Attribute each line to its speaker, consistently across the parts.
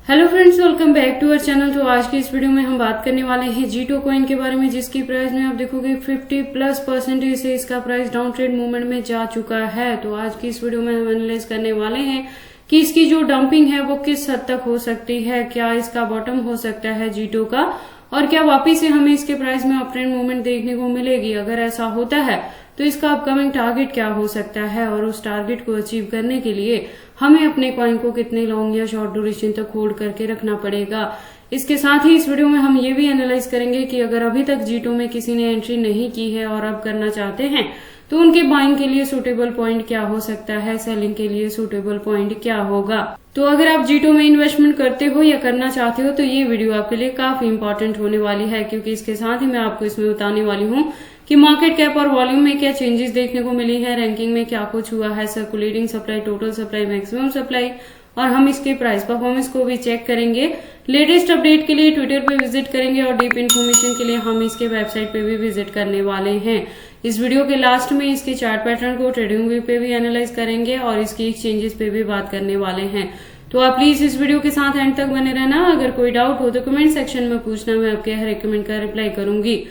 Speaker 1: Hello friends, welcome back to our channel. तो आज की इस वीडियो में हम बात करने वाले हैं जीटो कॉइन के बारे में, जिसकी प्राइस में आप देखोगे 50+% से इसका प्राइस डाउन ट्रेड मूवमेंट में जा चुका है। तो आज की इस वीडियो में हम एनालाइज करने वाले हैं कि इसकी जो डंपिंग है वो किस हद तक हो सकती है, क्या इसका बॉटम हो सकता है जीटो का, और क्या वापिस से हमें इसके प्राइस में अप ट्रेंड मूवमेंट देखने को मिलेगी। अगर ऐसा होता है तो इसका अपकमिंग टारगेट क्या हो सकता है, और उस टारगेट को अचीव करने के लिए हमें अपने कॉइन को कितने लॉन्ग या शॉर्ट ड्यूरेशन तक होल्ड करके रखना पड़ेगा। इसके साथ ही इस वीडियो में हम ये भी एनालाइज करेंगे कि अगर अभी तक जीटो में किसी ने एंट्री नहीं की है और अब करना चाहते हैं तो उनके बाइंग के लिए सुटेबल पॉइंट क्या हो सकता है, सेलिंग के लिए सुटेबल पॉइंट क्या होगा। तो अगर आप जीटो में इन्वेस्टमेंट करते हो या करना चाहते हो तो ये वीडियो आपके लिए काफी इंपॉर्टेंट होने वाली है, क्योंकि इसके साथ ही मैं आपको इसमें बताने वाली हूँ कि मार्केट कैप और वॉल्यूम में क्या चेंजेस देखने को मिली है, रैंकिंग में क्या कुछ हुआ है, circulating supply, total supply, maximum supply, और हम इसके प्राइस परफॉर्मेंस को भी चेक करेंगे। लेटेस्ट अपडेट के लिए ट्विटर पे विजिट करेंगे और डीप इन्फॉर्मेशन के लिए हम इसके वेबसाइट पे भी विजिट करने वाले हैं। इस वीडियो के लास्ट में इसके चार्ट पैटर्न को ट्रेडिंग व्यू पे भी एनालाइज करेंगे और इसकी एक्सचेंजेस पे भी बात करने वाले हैं। तो आप प्लीज इस वीडियो के साथ एंड तक बने रहना। अगर कोई डाउट हो तो कमेंट सेक्शन में पूछना, मैं आपके हर एक कमेंट का रिप्लाई करूंगी।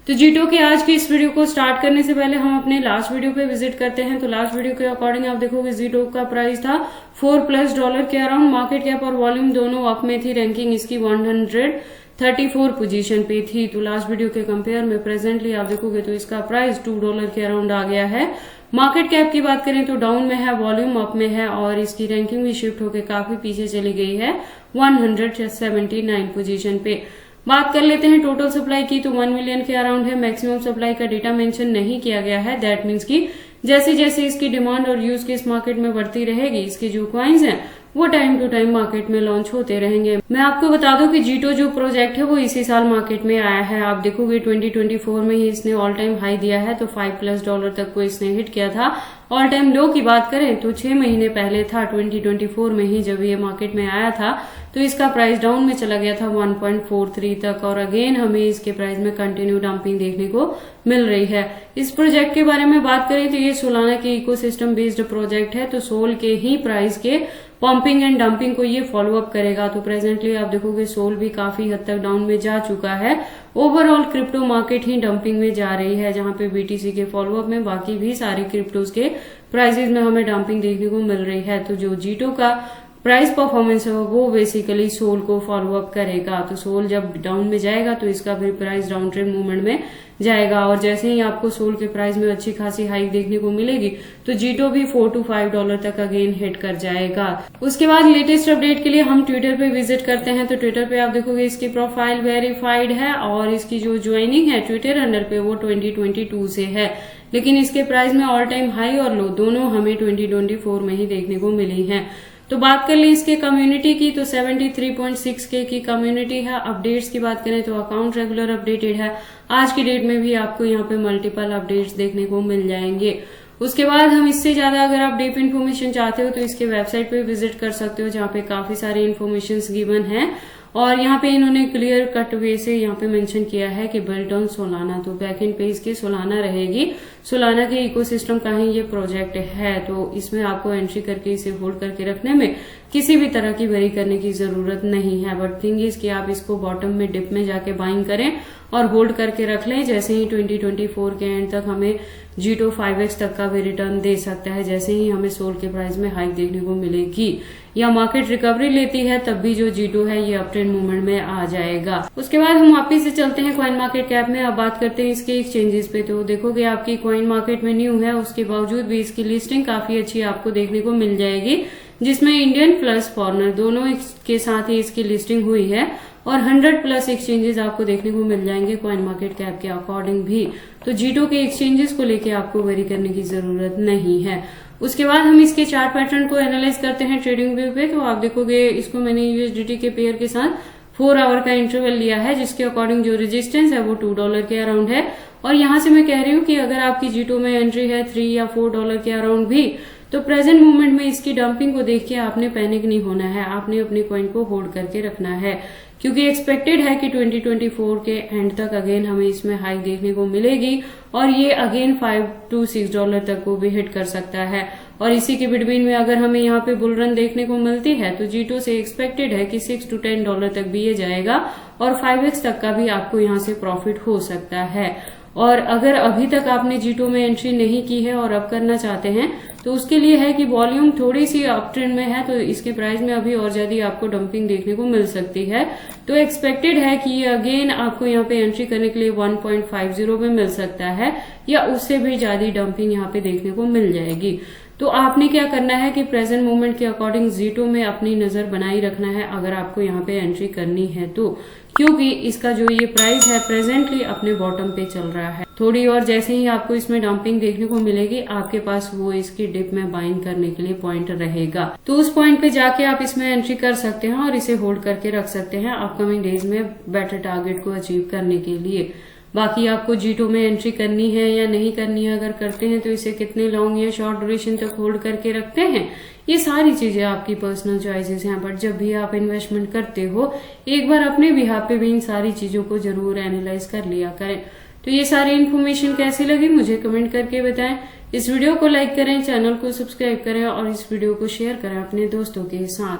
Speaker 1: तो जीटो के आज की इस वीडियो को स्टार्ट करने से पहले हम अपने लास्ट वीडियो पे विजिट करते हैं। तो लास्ट वीडियो के अकॉर्डिंग आप देखोगे जीटो का प्राइस था $4+ के अराउंड, मार्केट कैप और वॉल्यूम दोनों अप में थी, रैंकिंग इसकी 134 पोजीशन पे थी। तो लास्ट वीडियो के कंपेयर में प्रेजेंटली आप देखोगे तो इसका प्राइस $2 के अराउंड आ गया है। मार्केट कैप की बात करें तो डाउन में है, वॉल्यूम अप में है और इसकी रैंकिंग भी शिफ्ट होकर काफी पीछे चली गई है 179 पोजीशन पे। बात कर लेते हैं टोटल सप्लाई की, तो 1 मिलियन के अराउंड है। मैक्सिमम सप्लाई का डेटा मेंशन नहीं किया गया है। दैट मीन्स कि जैसे जैसे इसकी डिमांड और यूज केस मार्केट में बढ़ती रहेगी, इसके जो कॉइन्स हैं वो टाइम टू टाइम मार्केट में लॉन्च होते रहेंगे। मैं आपको बता दूं कि जीटो जो प्रोजेक्ट है वो इसी साल मार्केट में आया है। आप देखोगे 2024 में ही इसने ऑल टाइम हाई दिया है, तो $5+ तक को इसने हिट किया था। ऑल टाइम लो की बात करें तो 6 महीने पहले था 2024 में ही, जब ये मार्केट में आया था तो इसका प्राइस डाउन में चला गया था 1.43 तक, और अगेन हमें इसके प्राइस में कंटिन्यू डंपिंग देखने को मिल रही है। इस प्रोजेक्ट के बारे में बात करें तो ये सोलाना के इकोसिस्टम बेस्ड प्रोजेक्ट है, तो सोल के ही प्राइस के पंपिंग एंड डंपिंग को ये फॉलो अप करेगा। तो प्रेजेंटली आप देखोगे सोल भी काफी हद तक डाउन में जा चुका है। ओवरऑल क्रिप्टो मार्केट ही डंपिंग में जा रही है, जहां पे बीटीसी के फॉलो अप में बाकी भी सारी क्रिप्टोज के प्राइसेस में हमें डंपिंग देखने को मिल रही है। तो जो जीटो का प्राइस परफॉर्मेंस है वो बेसिकली सोल को फॉलो अप करेगा। तो सोल जब डाउन में जाएगा तो इसका भी प्राइस डाउन ट्रेंड मूवमेंट में जाएगा, और जैसे ही आपको सोल के प्राइस में अच्छी खासी हाइक देखने को मिलेगी तो जीटो भी $4 to $5 तक अगेन हिट कर जाएगा। उसके बाद लेटेस्ट अपडेट के लिए हम ट्विटर पे विजिट करते हैं। तो ट्विटर पे आप देखोगे इसकी प्रोफाइल वेरीफाइड है और इसकी जो ज्वाइनिंग है ट्विटर अंडर पे वो 2022 से है, लेकिन इसके प्राइस में ऑल टाइम हाई और लो दोनों हमें 2024 में ही देखने को मिली है। तो बात कर ले इसके कम्युनिटी की, तो 73.6K की कम्युनिटी है। अपडेट्स की बात करें तो अकाउंट रेगुलर अपडेटेड है। आज की डेट में भी आपको यहाँ पे मल्टीपल अपडेट्स देखने को मिल जाएंगे। उसके बाद हम इससे ज्यादा अगर आप डीप इन्फॉर्मेशन चाहते हो तो इसके वेबसाइट पे विजिट कर सकते हो, जहाँ पे काफी सारी इन्फॉर्मेशन गिवन है, और यहाँ पे इन्होंने क्लियर कट वे से यहाँ पे मेंशन किया है कि बिल्ट ऑन सोलाना। तो बैकएंड पे इसकी सोलाना रहेगी, सोलाना के इकोसिस्टम का ही ये प्रोजेक्ट है। तो इसमें आपको एंट्री करके इसे होल्ड करके रखने में किसी भी तरह की वरी करने की जरूरत नहीं है। बट थिंग इज कि आप इसको बॉटम में डिप में जाके बाइंग करें और होल्ड करके रख लें। जैसे ही 2024 के एंड तक हमें जीटो 5x तक का भी रिटर्न दे सकता है, जैसे ही हमें सोल के प्राइस में हाइक देखने को मिलेगी या मार्केट रिकवरी लेती है, तब भी जो जीटो है ये अप ट्रेंड मूवमेंट में आ जाएगा। उसके बाद हम वापिस से चलते हैं कॉइन मार्केट कैप में। अब बात करते हैं इसके एक्सचेंजेस पे। तो देखोगे आपकी कॉइन मार्केट में न्यू है, उसके बावजूद भी इसकी लिस्टिंग काफी अच्छी आपको देखने को मिल जाएगी, जिसमें इंडियन प्लस फॉरेनर दोनों के साथ ही इसकी लिस्टिंग हुई है, और 100+ एक्सचेंजेस आपको देखने को मिल जाएंगे कॉइन मार्केट कैप के अकॉर्डिंग भी। तो जीटो के एक्सचेंजेस को लेके आपको वरी करने की जरूरत नहीं है। उसके बाद हम इसके चार्ट पैटर्न को एनालाइज करते हैं ट्रेडिंग व्यू पे। तो आप देखोगे इसको मैंने यूएसडीटी के पेयर के साथ 4 आवर का इंटरवल लिया है, जिसके अकॉर्डिंग जो रेजिस्टेंस है वो $2 के अराउंड है। और यहाँ से मैं कह रही हूँ कि अगर आपकी जीटो में एंट्री है $3 या $4 के अराउंड भी, तो प्रेजेंट मूवमेंट में इसकी डंपिंग को देख के आपने पैनिक नहीं होना है, आपने अपने कॉइन को होल्ड करके रखना है, क्योंकि एक्सपेक्टेड है कि 2024 के एंड तक अगेन हमें इसमें हाई देखने को मिलेगी और ये अगेन $5 to $6 तक को भी हिट कर सकता है। और इसी के बिटवीन में अगर हमें यहाँ पे बुल रन देखने को मिलती है तो G2 से एक्सपेक्टेड है कि $6 to $10 तक भी ये जाएगा और 5x तक का भी आपको यहाँ से प्रॉफिट हो सकता है। और अगर अभी तक आपने G2 में एंट्री नहीं की है और अब करना चाहते हैं तो उसके लिए है कि वॉल्यूम थोड़ी सी अप ट्रेंड में है, तो इसके प्राइस में अभी और ज्यादा आपको डंपिंग देखने को मिल सकती है। तो एक्सपेक्टेड है कि ये अगेन आपको यहाँ पे एंट्री करने के लिए 1.50 में मिल सकता है या उससे भी ज्यादा डंपिंग यहाँ पे देखने को मिल जाएगी। तो आपने क्या करना है कि प्रेजेंट मूवमेंट के अकॉर्डिंग G2 में अपनी नजर बनाई रखना है अगर आपको यहाँ पे एंट्री करनी है तो, क्योंकि इसका जो ये प्राइस है प्रेजेंटली अपने बॉटम पे चल रहा है। थोड़ी और जैसे ही आपको इसमें डंपिंग देखने को मिलेगी आपके पास वो इसकी डिप में बाइंग करने के लिए पॉइंट रहेगा, तो उस पॉइंट पे जाके आप इसमें एंट्री कर सकते हैं और इसे होल्ड करके रख सकते हैं अपकमिंग डेज में बेटर टारगेट को अचीव करने के लिए। बाकी आपको G2 में एंट्री करनी है या नहीं करनी है, अगर करते हैं तो इसे कितने लॉन्ग या शॉर्ट ड्यूरेशन तक होल्ड करके रखते हैं, ये सारी चीजें आपकी पर्सनल चॉइसेस हैं। बट जब भी आप इन्वेस्टमेंट करते हो एक बार अपने बिहाफ पे भी इन सारी चीजों को जरूर एनालाइज कर लिया करें। तो ये सारी इन्फॉर्मेशन कैसी लगी मुझे कमेंट करके बताएं। इस वीडियो को लाइक करें, चैनल को सब्सक्राइब करें और इस वीडियो को शेयर करें अपने दोस्तों के साथ।